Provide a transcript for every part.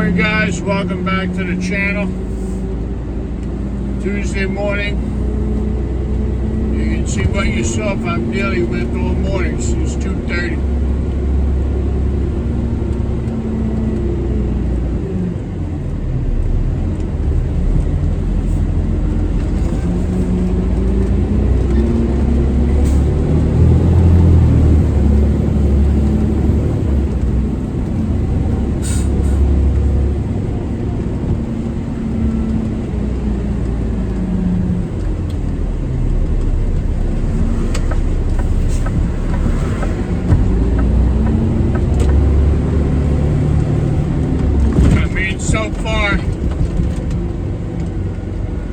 morning, guys. Welcome back to the channel. Tuesday morning. You can see what yourself I'm dealing with all morning since 2:30. So far,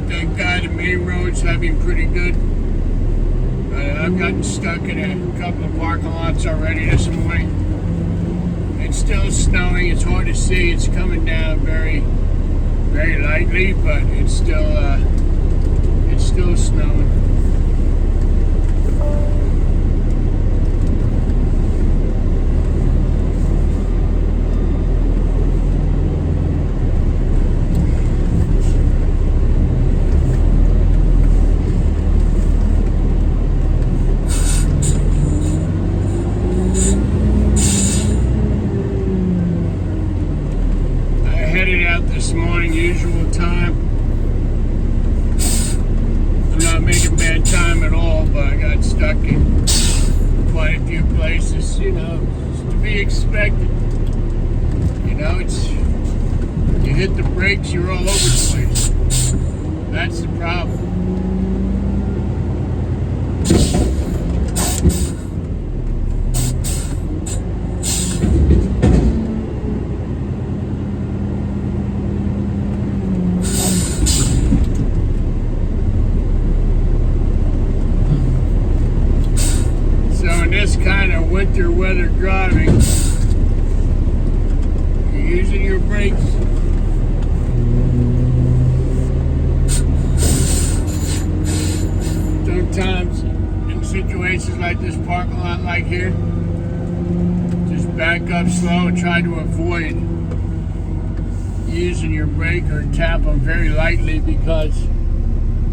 thank God the main roads have been pretty good. I've gotten stuck in a couple of parking lots already this morning. It's still snowing. It's hard to see. It's coming down very, very lightly, but it's still snowing. Headed out this morning, usual time. I'm not making bad time at all, but I got stuck in quite a few places, it's to be expected. You hit the brakes, you're all over the place. That's the problem. This kind of winter weather driving, you're using your brakes. Sometimes in situations like this parking lot like here, just back up slow and try to avoid using your brake or tap them very lightly, because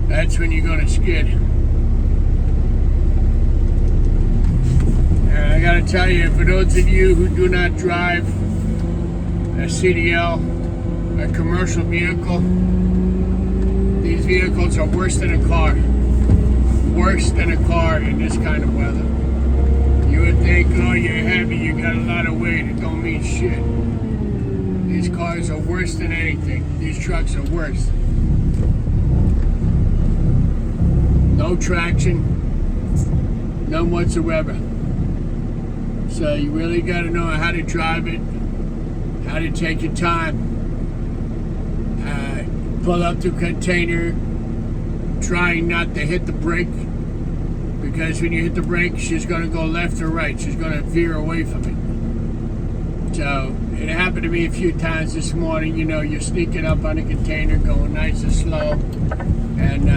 that's when you're going to skid. I gotta tell you, for those of you who do not drive a CDL, a commercial vehicle, these vehicles are worse than a car. Worse than a car in this kind of weather. You would think, oh, you're heavy, you got a lot of weight, it don't mean shit. These cars are worse than anything. These trucks are worse. No traction, none whatsoever. So you really got to know how to drive it, how to take your time, pull up to a container, trying not to hit the brake, because when you hit the brake, she's going to go left or right. She's going to veer away from it. So it happened to me a few times this morning. You're sneaking up on a container, going nice and slow, and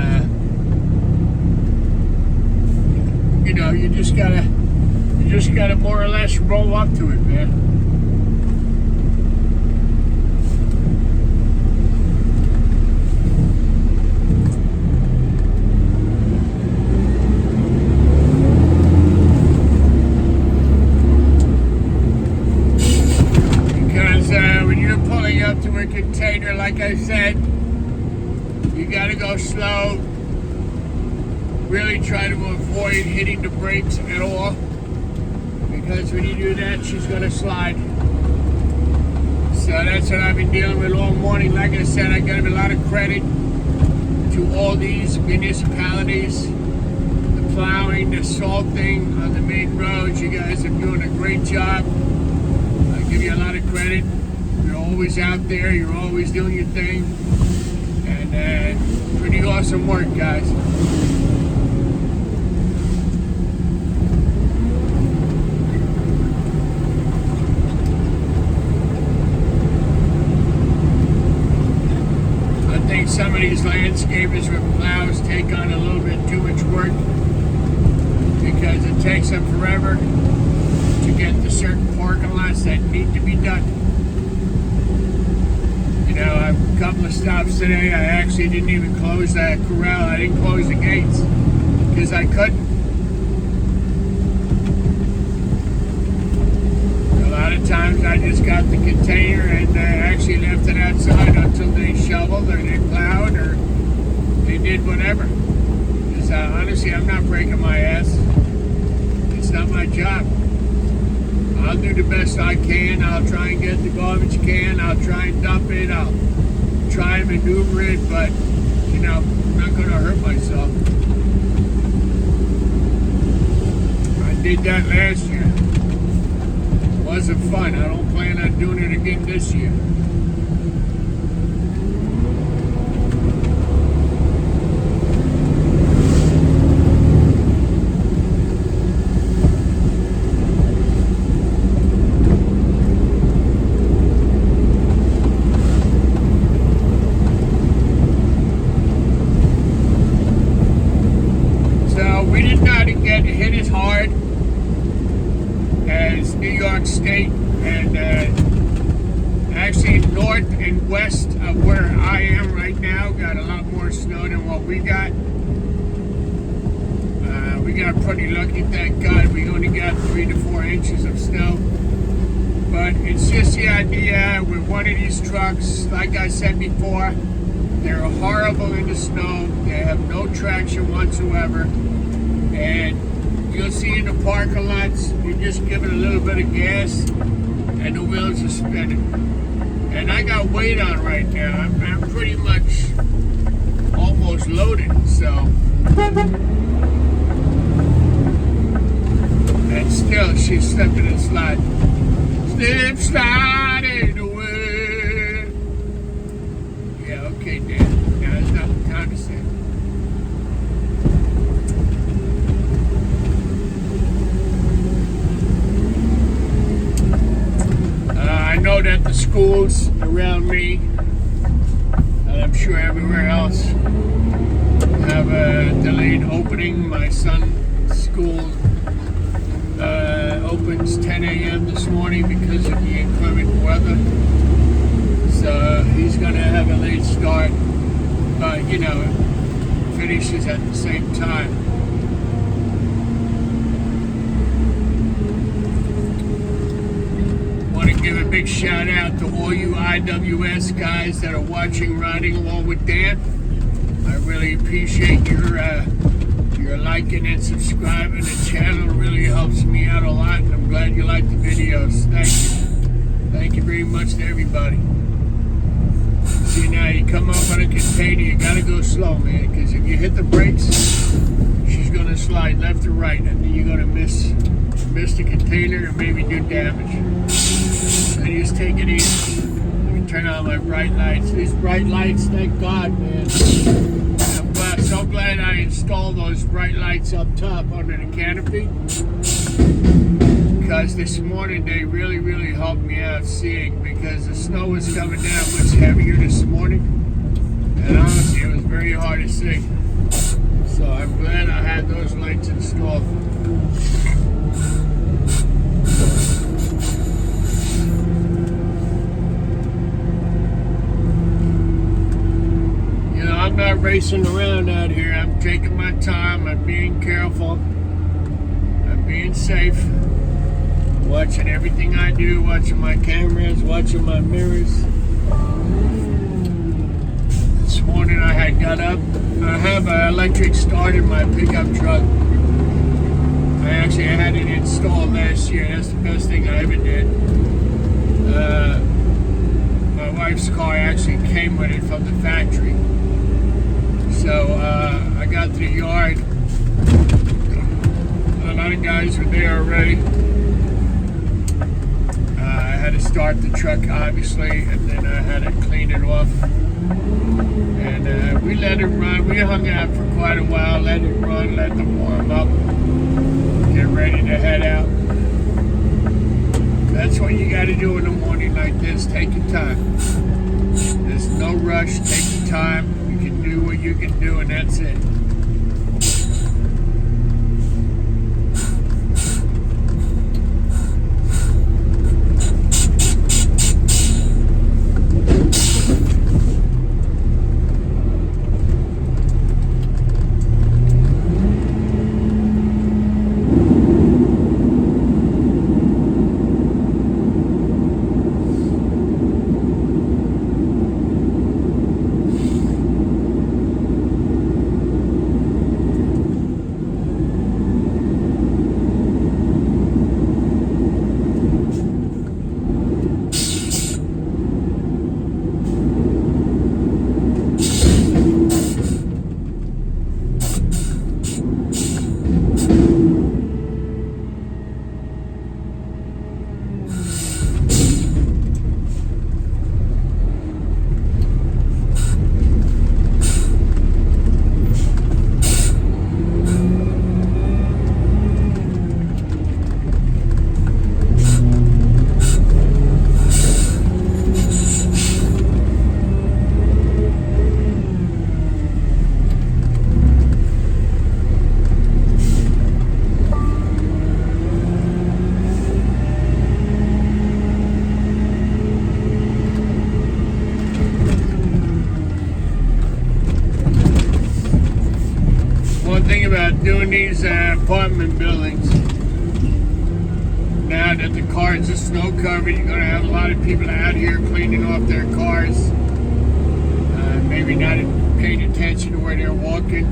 you just gotta more or less roll up to it, man. Because when you're pulling up to a container, like I said, you gotta go slow. Really try to avoid hitting the brakes at all. Because when you do that, she's going to slide. So that's what I've been dealing with all morning. Like I said, I give a lot of credit to all these municipalities. The plowing, the salting on the main roads. You guys are doing a great job. I give you a lot of credit. You're always out there. You're always doing your thing. And pretty awesome work, guys. Some of these landscapers with plows take on a little bit too much work, because it takes them forever to get to certain parking lots that need to be done. Now, a couple of stops today, I actually didn't even close that corral. I didn't close the gates because I couldn't. A lot of times I just got the container and actually left it outside until they shoveled or they plowed or they did whatever. Because honestly, I'm not breaking my ass. It's not my job. I'll do the best I can. I'll try and get the garbage can. I'll try and dump it. I'll try and maneuver it, but, you know, I'm not going to hurt myself. I did that last year. It wasn't fun. I don't plan on doing it again this year. We did not get hit as hard as New York State and actually north and west of where I am right now got a lot more snow than what we got. We got pretty lucky, thank God. We only got 3 to 4 inches of snow. But it's just the idea with one of these trucks, like I said before, they're horrible in the snow. They have no traction whatsoever. And you'll see in the parking lots, you just give it a little bit of gas and the wheels are spinning. And I got weight on right now. I'm pretty much almost loaded, so. And still, she's slipping and sliding. Slip, sliding away. Yeah, okay, Dan. Now it's not the time to say. I know that the schools around me, and I'm sure everywhere else, have a delayed opening. My son's school opens 10 a.m. this morning because of the inclement weather. So he's going to have a late start, but you know, finishes at the same time. Give a big shout out to all you IWS guys that are watching Riding Along with Dan. I really appreciate your liking and subscribing. The channel really helps me out a lot, and I'm glad you like the videos. Thank you. Thank you very much to everybody. See, now you come up on a container, you gotta go slow, man, because if you hit the brakes, she's gonna slide left or right, and then you're gonna miss the container and maybe do damage. I just take it easy. Let me turn on my bright lights. These bright lights, thank God, man. I'm so glad I installed those bright lights up top under the canopy. Because this morning they really, really helped me out seeing, because the snow was coming down much heavier this morning. And honestly, it was very hard to see. So I'm glad I had those lights installed. I'm not racing around out here. I'm taking my time. I'm being careful. I'm being safe. Watching everything I do. Watching my cameras. Watching my mirrors. This morning I had got up. I have an electric start in my pickup truck. I had it installed last year. That's the best thing I ever did. My wife's car actually came with it from the factory. So I got to the yard. A lot of guys were there already. I had to start the truck, obviously, and then I had to clean it off. And we let it run. We hung out for quite a while, let it run, let them warm up, get ready to head out. That's what you got to do in the morning like this. Take your time. There's no rush. Take your time. Do what you can do, and that's it. doing these apartment buildings. Now that the cars are snow covered, you're gonna have a lot of people out here cleaning off their cars. Maybe not paying attention to where they're walking.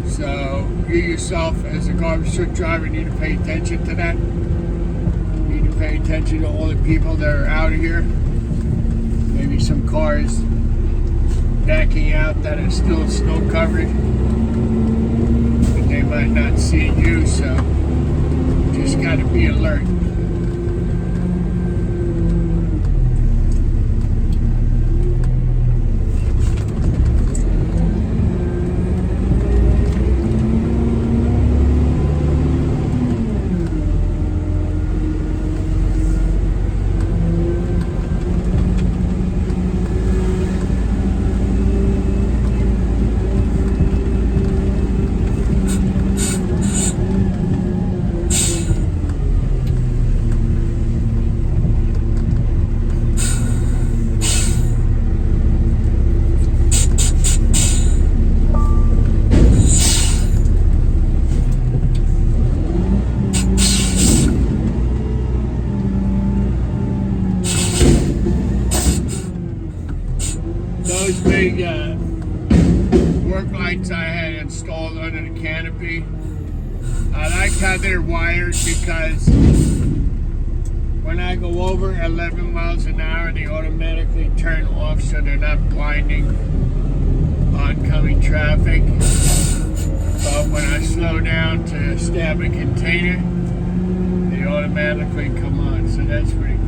So you yourself, as a garbage truck driver, need to pay attention to that. You need to pay attention to all the people that are out here. Maybe some cars backing out that are still snow covered, but they might not see you, so just got to be alert. Those big work lights I had installed under the canopy, I like how they're wired because when I go over 11 miles an hour, they automatically turn off so they're not blinding oncoming traffic. But when I slow down to stab a container, they automatically come on, so that's pretty cool.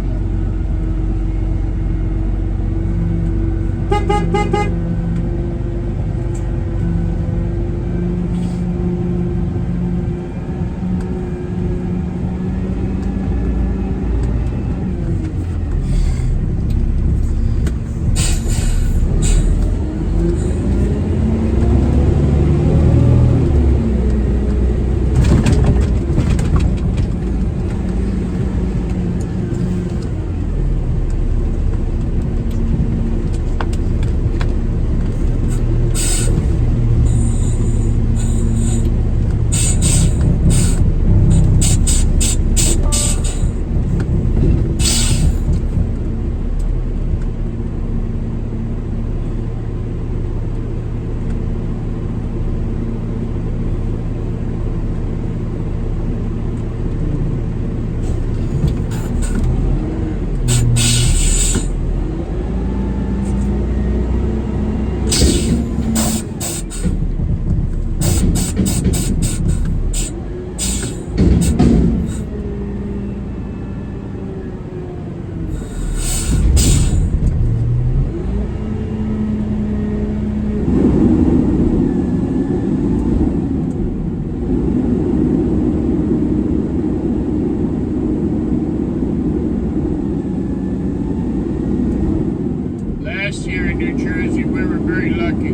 Last year in New Jersey, we were very lucky.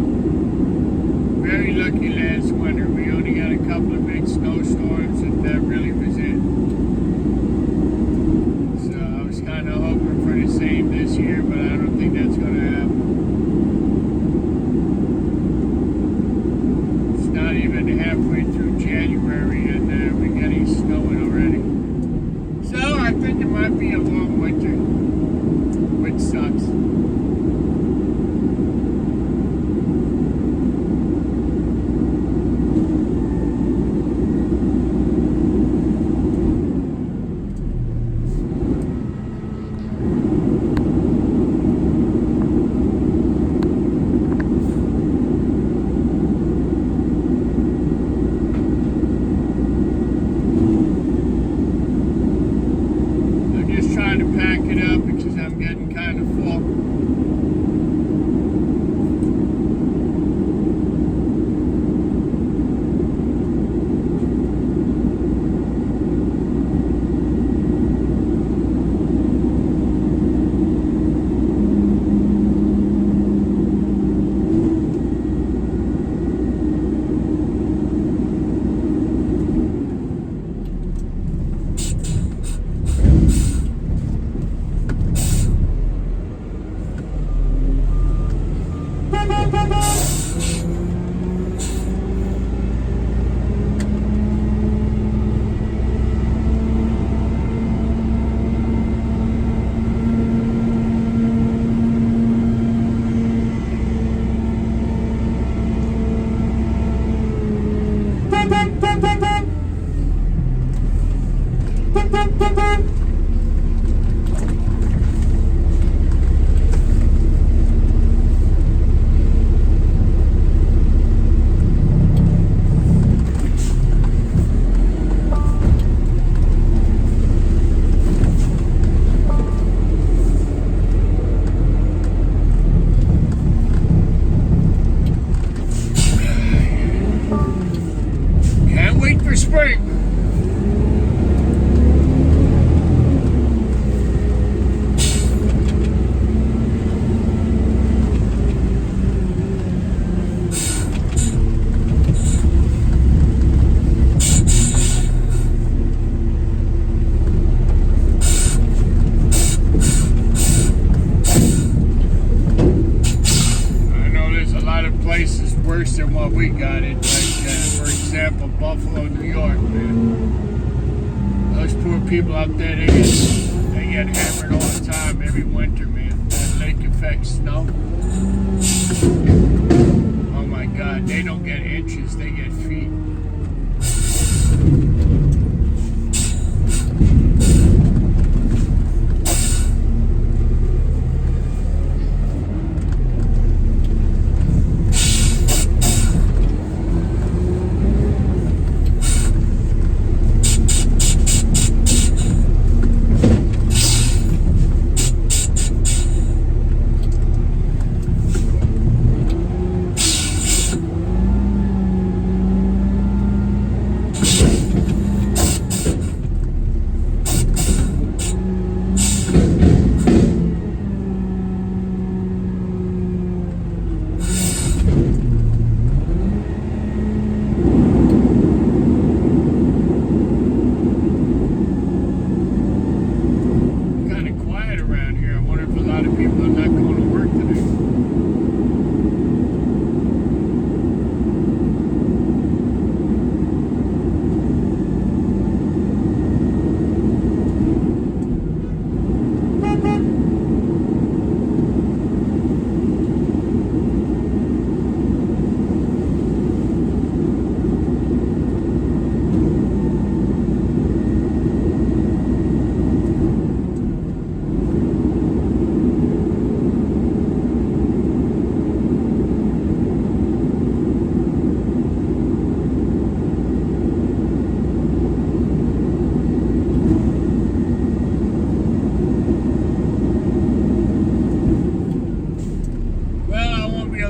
Very lucky last winter. We only got a couple of big snowstorms, and that really was it. So I was kind of hoping for the same this year, but I don't think that's going to happen. It's not even halfway through January, and we're getting snowing already. So I think it might be a long winter, which sucks. Trying to spring. Places worse than what we got it. Like, for example, Buffalo, New York, man. Those poor people out there, they get hammered all the time every winter, man. That lake effect snow. Oh my God, they don't get inches, they get feet.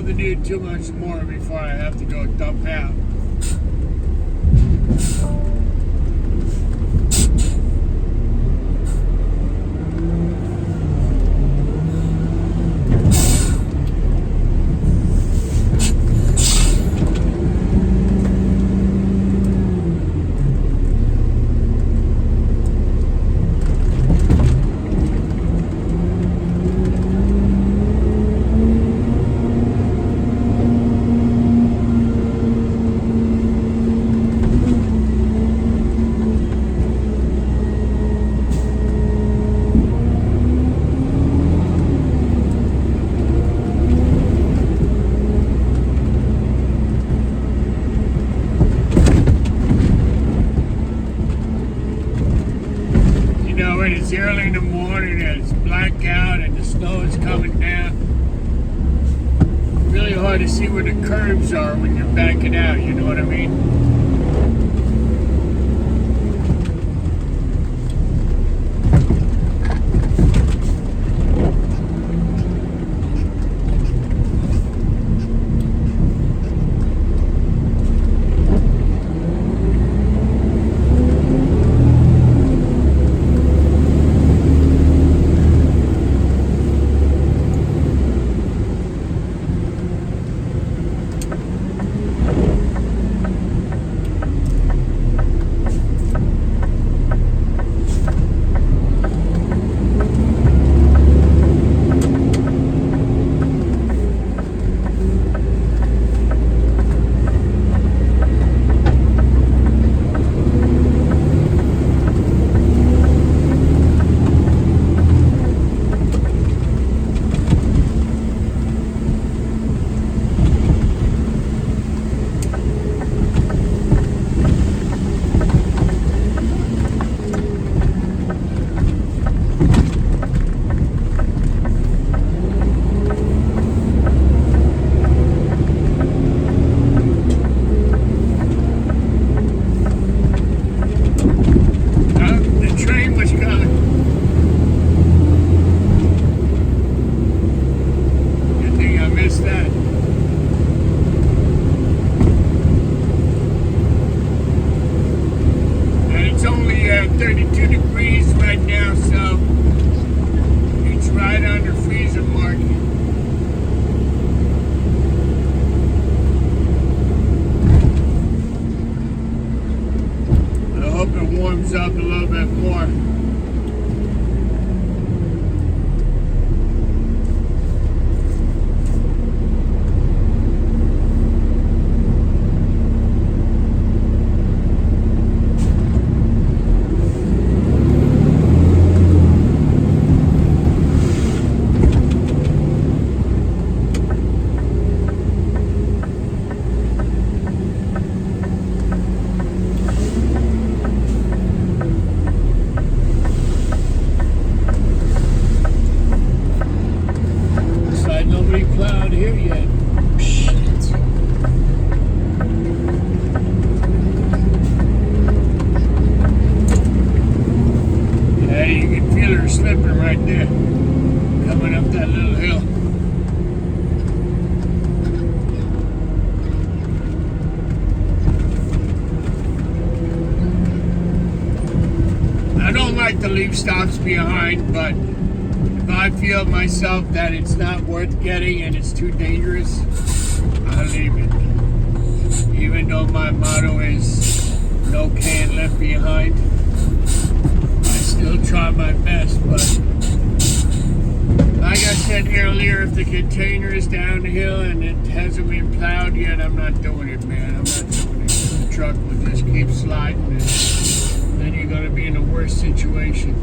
To do too much more before I have to go dump out. When it's early in the morning and it's black out and the snow is coming down, really hard to see where the curbs are when you're backing out, you know what I mean? 32 degrees right now, so it's right under freezing mark. I hope it warms up a little bit more. Plowed here yet. Shit. Yeah, you can feel her slipping right there. Coming up that little hill. I don't like to leave stops behind, but if I feel myself that it's not worth getting and it's too dangerous, I'll leave it. Even though my motto is no can left behind, I still try my best. But like I said earlier, if the container is down the hill and it hasn't been plowed yet, I'm not doing it, man. I'm not doing it. The truck will just keep sliding, and then you're going to be in a worse situation.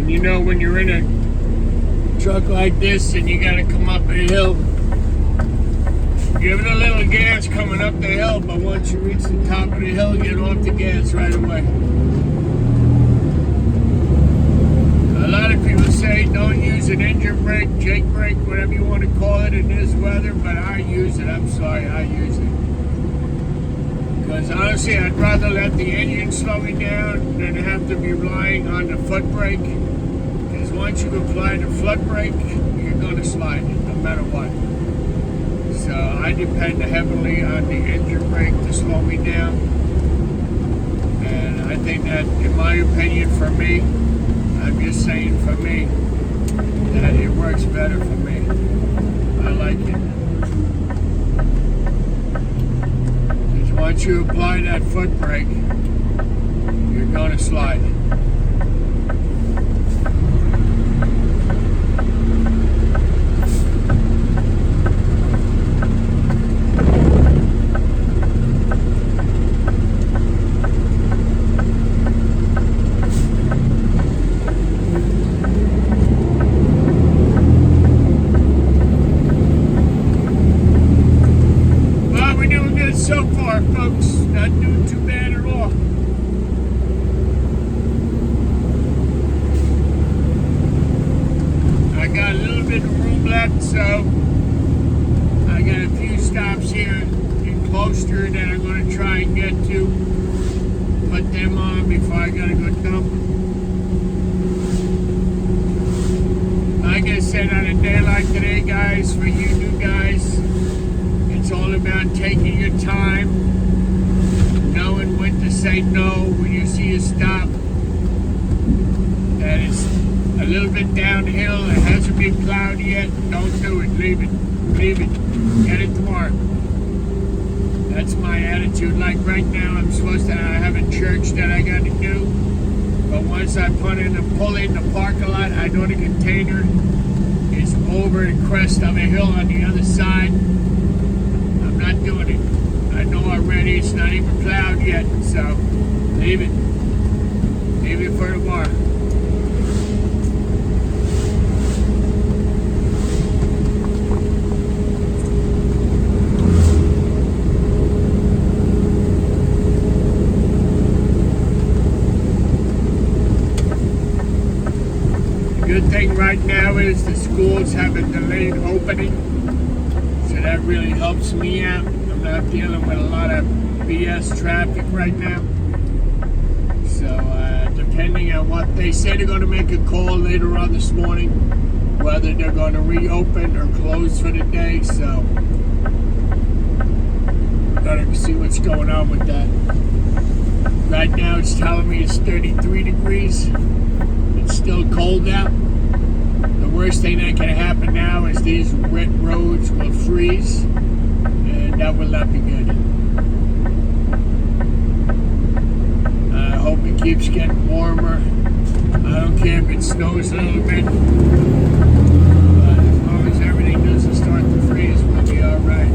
You know, when you're in a truck like this and you got to come up a hill, give it a little gas coming up the hill, but once you reach the top of the hill, get off the gas right away. A lot of people say don't use an engine brake, Jake brake, whatever you want to call it in this weather, but I use it. I'm sorry, I use it. Because honestly, I'd rather let the engine slow me down than have to be relying on the foot brake. Once you apply the foot brake, you're going to slide it, no matter what. So I depend heavily on the engine brake to slow me down. And I think that, in my opinion, for me, I'm just saying for me, that it works better for me. I like it. Because once you apply that foot brake, you're going to slide it. So far, folks, not doing too bad at all. I got a little bit of room left, so I got a few stops here in Closter that I'm going to try and get to. Put them on before I got to go dump. Like I said, on a day like today, guys, for you new guys, it's all about about taking your time, knowing when to say no when you see a stop. That it's a little bit downhill, it hasn't been plowed yet, don't do it, leave it, get it tomorrow. That's my attitude. Like right now, I'm supposed to have a church that I got to do, but once I pull in the parking lot, I know the container is over the crest of a hill on the other side. I'm not doing it. I know already it's not even plowed yet, so leave it for tomorrow. Good thing right now is the schools have a delayed opening, so that really helps me out. I'm not dealing with a lot of BS traffic right now. So depending on what they say, they're going to make a call later on this morning, whether they're going to reopen or close for the day. So gotta see what's going on with that. Right now it's telling me it's 33 degrees. It's still cold out. The worst thing that can happen now is these wet roads will freeze, and that will not be good. I hope it keeps getting warmer. I don't care if it snows a little bit, but as long as everything doesn't start to freeze, we'll be all right.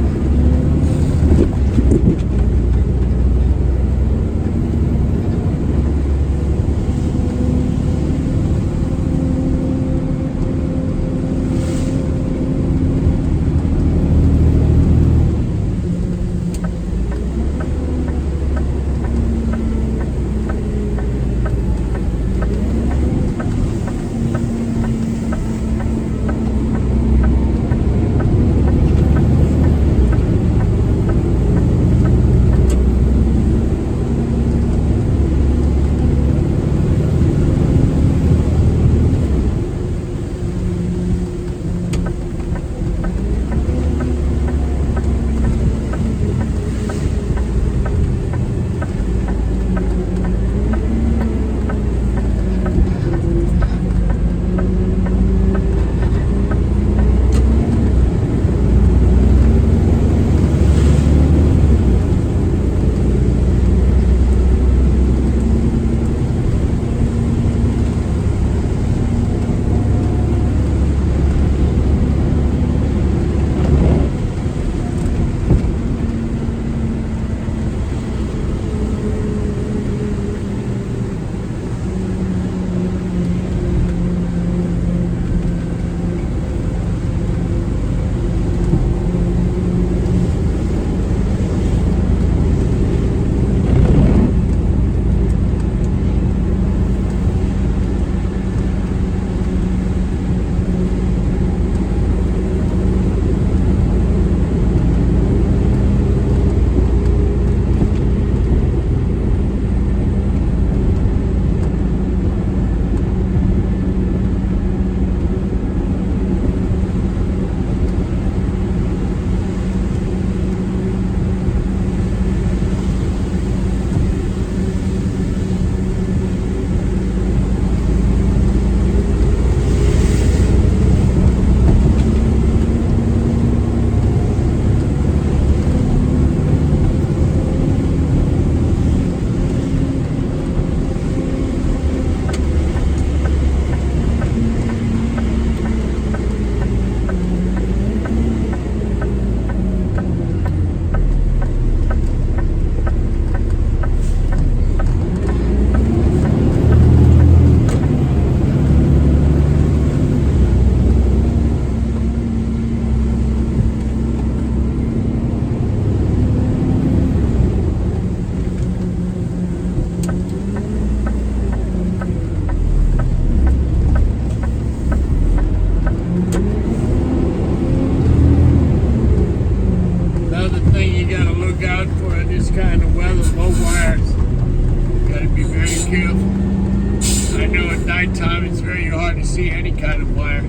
nighttime, it's very hard to see any kind of wire.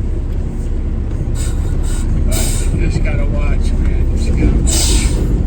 But you just gotta watch, man. Just gotta watch.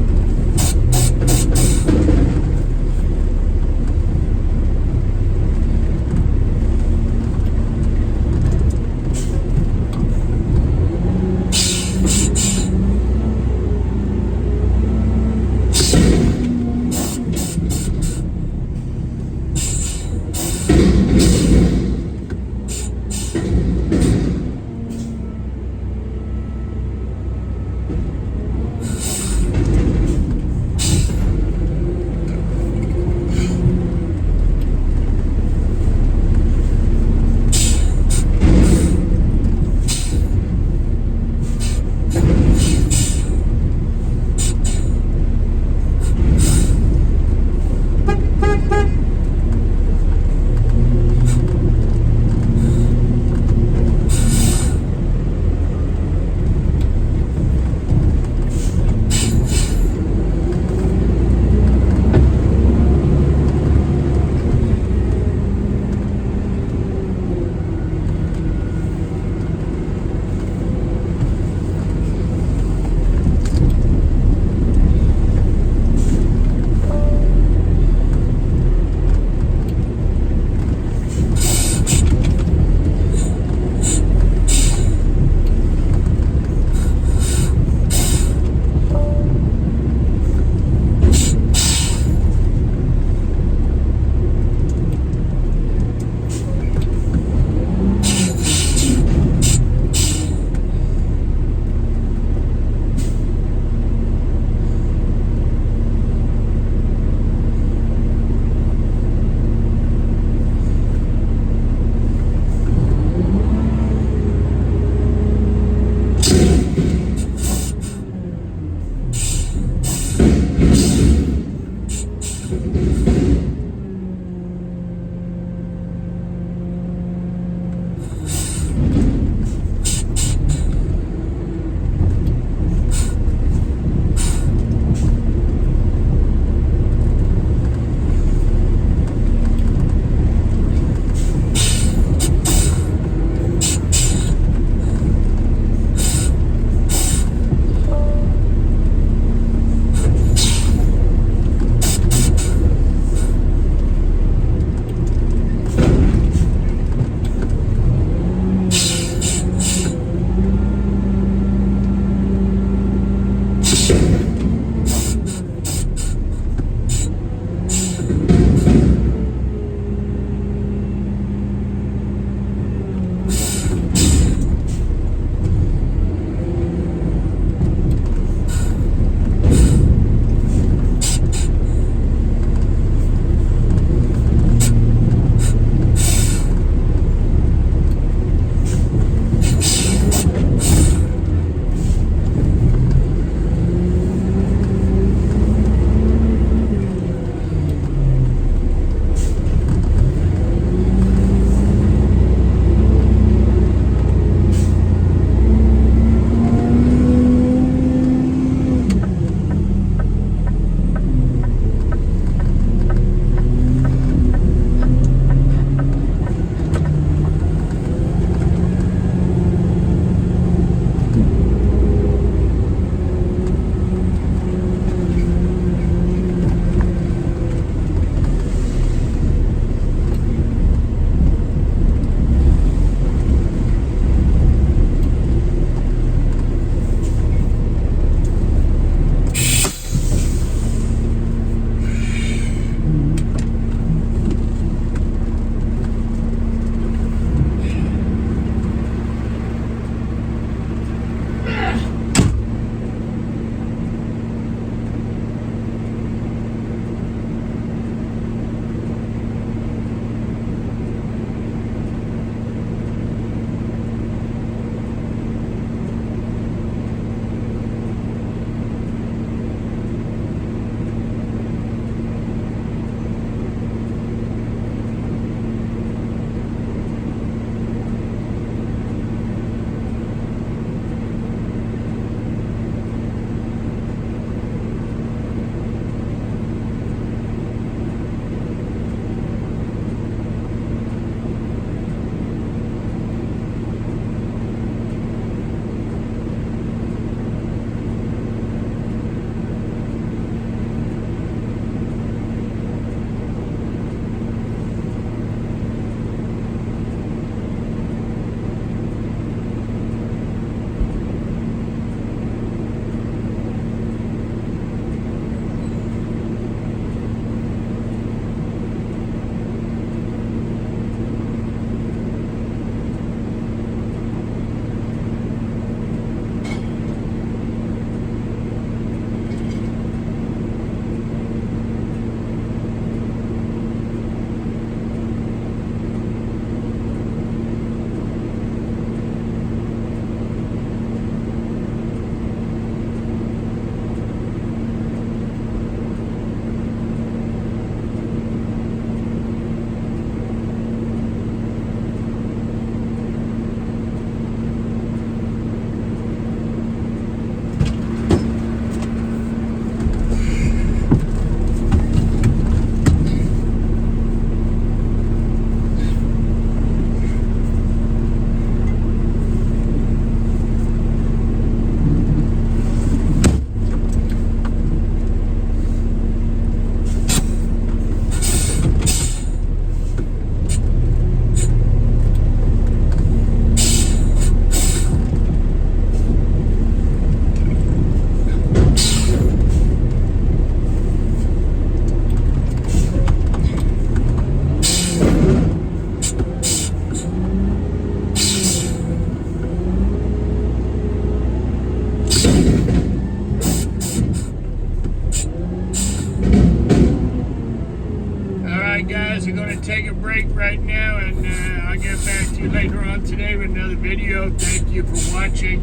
we're going to take a break right now, and I'll get back to you later on today with another video. Thank you for watching.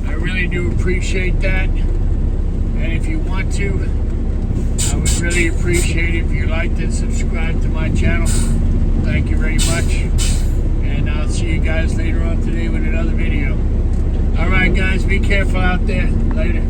I really do appreciate that. And if you want to, I would really appreciate it if you liked and subscribed to my channel. Thank you very much. And I'll see you guys later on today with another video. Alright guys, be careful out there. Later.